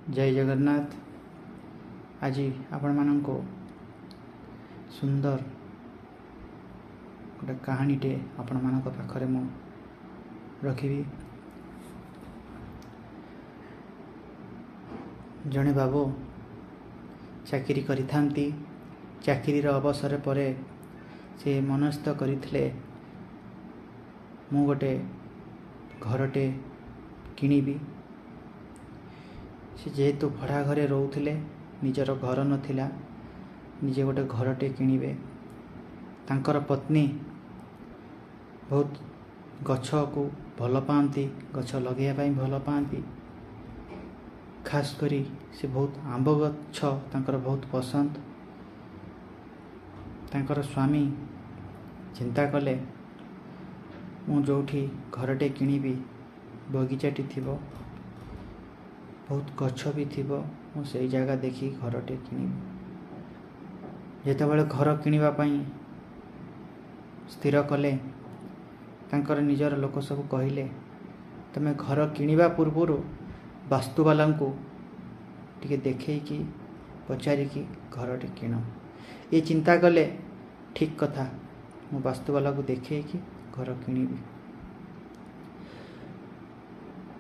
जय जगन्नाथ। आज आपण मानक सुंदर गोटे कहानीटे आपण मानक पाखरे मु रखी। जड़े बाबू चाकरी करिथांती। चाकरीर अवसर पर से मनस्थ करथिले मु गोटे घरटे किणीबी। से जेहेतु भड़ा घरे रोउथिले, निजर घर नथिला, निजे गोटे घरटे किणीबे। तांकर पत्नी बहुत गछ को भल पाती, गछ लगे भल पाती। खास करी से बहुत आंब गछ तांकर बहुत पसंद। तांकर स्वामी चिंता कले मु जोठी घरटे किणीबी बगीचाटी थिबो, बहुत गछ भी थिबो, मु सेई जगह देखी घरटे किणीबी। जेतेबेले घर किणीबा पई स्थिर कले, तांकर निजर लोक सब कहिले तमे घर किणीबा पूर्वरु वास्तुवाला को टिके देखैकी पचारिकी घरटे किण। ये चिंता कले ठीक कथा, मु वास्तुवाला को देखैकी घर किणीबी।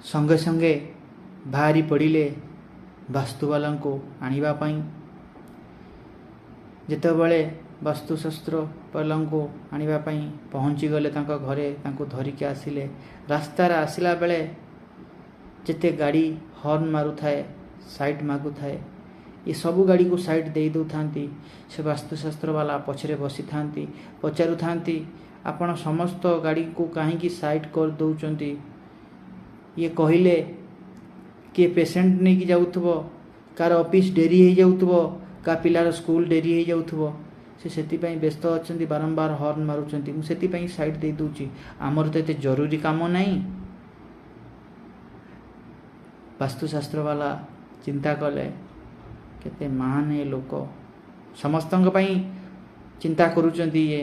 संगे संगे बाहरी पड़िले वास्तुवाला को आनिबा पई। जेतेबेले वास्तुशास्त्र वाला को आनिबा पई पहुँची गले तांको घरे, तांको धरिके आसिले। रास्तार आसिला बेले जेते गाड़ी हॉर्न मारू थाए, साइड मागु थाए, ये सबू गाड़ी को साइड दे दो थांती। से वास्तुशास्त्र वाला पछरे बसी थांती, पचारू थांती आपण समस्त गाड़ी को कहीं साइड कर दौचंती। ये कहिले कि पेसेंट नहीं कि जाउथबो, कार ऑफिस डेरी हो जाउथबो, का पिलार स्कूल डेरी हो जाउथबो, से सेति पई व्यस्त अछंती, बारंबार हॉर्न मारुचंती। मु सेति पई साइड दे दूची, आमर तो एते जरूरी काम नहीं। वास्तुशास्त्र वाला चिंता कले केते महान है लोक, समस्तंग पई चिंता करूचंती। ये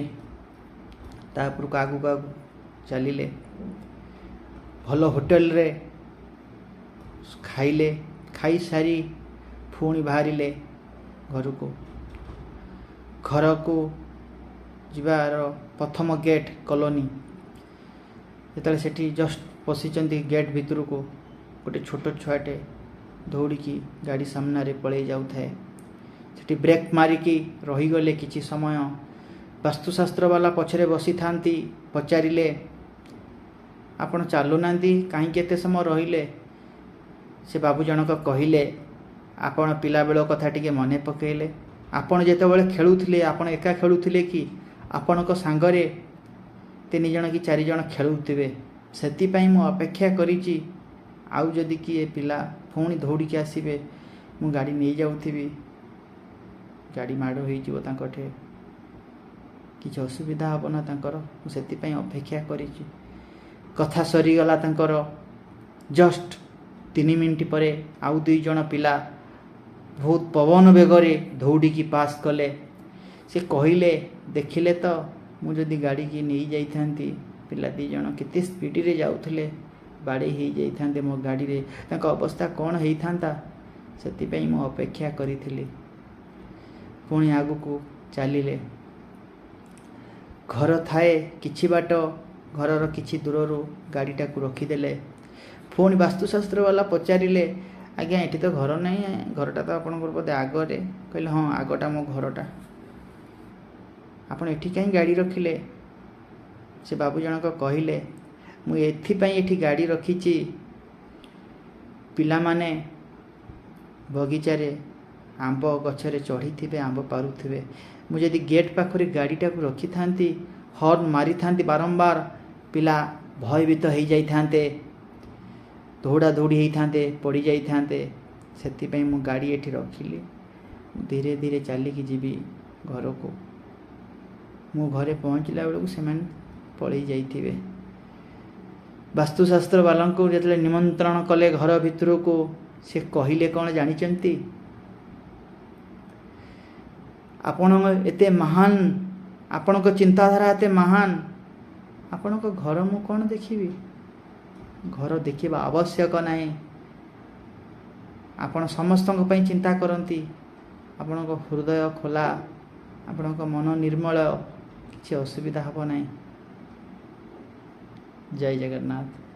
तापुर को आगु आगु चलिले, भल होटेल रे खाइले, खाई सारी पुणी बाहरिले घर को। घर को जीवार प्रथम गेट कॉलोनी, जेतले सेठी जस्ट पशिचंती गेट भितर को गोटे छोट छुआटे दौड़िकी गाड़ी सामना रे पड़े जाऊ थाए। सेठी ब्रेक मारिकी रहीगले किछि समय। वास्तुशास्त्र वाला पछरे बसी थांती, पचारिले आपण चालू नांती कहीं केते समय रहिले। से बाबू जनक कहिले आपण पिला बेल कथा टिके मने पकेइले। आपण जेतेबेले खेलुथिले, आपण एका खेलुथिले कि आपणक सांगरे 3 जण कि 4 जण खेलुथिबे। सेति पई मु अपेक्षा करिछि, आउ जदि किए पिला पुणी दौड़िकी आसबे, मु गाड़ी नहीं जाउथिबी, गाड़ी माड़ होइजिवो तांकठे, किछि असुविधा हबो ना तांकर। मु सेति पई अपेक्षा करिछि। कथा सरीगला तांकर। जस्ट 3 मिनिट परे आउ 2 जण पिला बहुत पवन बेगरे दौड़िकी पास कले। से कहिले देखिले तो मु जदि गाड़ी की नहीं जाई थांती, पिला 2 जण केते स्पीड रे जाउथले, बाड़े ही जाई थांते मो गाड़ी रे, तांको अवस्था कोन हेई थांता। सेति पई मु अपेक्षा करिथिली। पुणी आगु को चलिले। घर थाए किछि बाट, घरर किछि दूररू गाड़ीटा को रखीदेले। पुणी वास्तुशास्त्र वाला पचारिले, आज्ञा एठी तो घर नहीं, घरटा तो आपनकर बोधे आगरे। कहले हाँ, आगटा मो घरटा, आपण एठी कहीं गाड़ी रखिले। से बाबू जनक कहिले मु एथिपाई एठी गाड़ी रखीची, पिला माने बगीचारे आंब गछरे चढ़ी थिबे, आंब पारुथिबे। मु जदि गेट पाखरे गाड़ीटा को रखी थांती, हॉर्न मारी थांती बारंबार, पिला भयभीत हो जाई थांते, दौड़ा दौड़ी होई थांते, पड़ी जाई थांते। सेति पई मु गाड़ी एठी रखिली। धीरे धीरे चलिकी जीवी घर को। मु घरे पहुँचला बेलू से पलि जाइथिबे। वास्तुशास्त्र वाला को जतले निमंत्रण कले घर भितर को, से कहिले कौन जानिचंती, आपण एते महान, आपण को चिंताधारा एते महान, आपण को घर मु कौन देखिबी, घर देखिबा आवश्यक नहीं। ଆପଣ ସମସ୍ତଙ୍କ ପାଇଁ ଚିନ୍ତା କରନ୍ତି, ଆପଣଙ୍କ ହୃଦୟ ଖୋଲା, ଆପଣଙ୍କ ମନ ନିର୍ମଳ, କିଛି ଅସୁବିଧା ହେବ ନାହିଁ। ଜୟ ଜଗନ୍ନାଥ।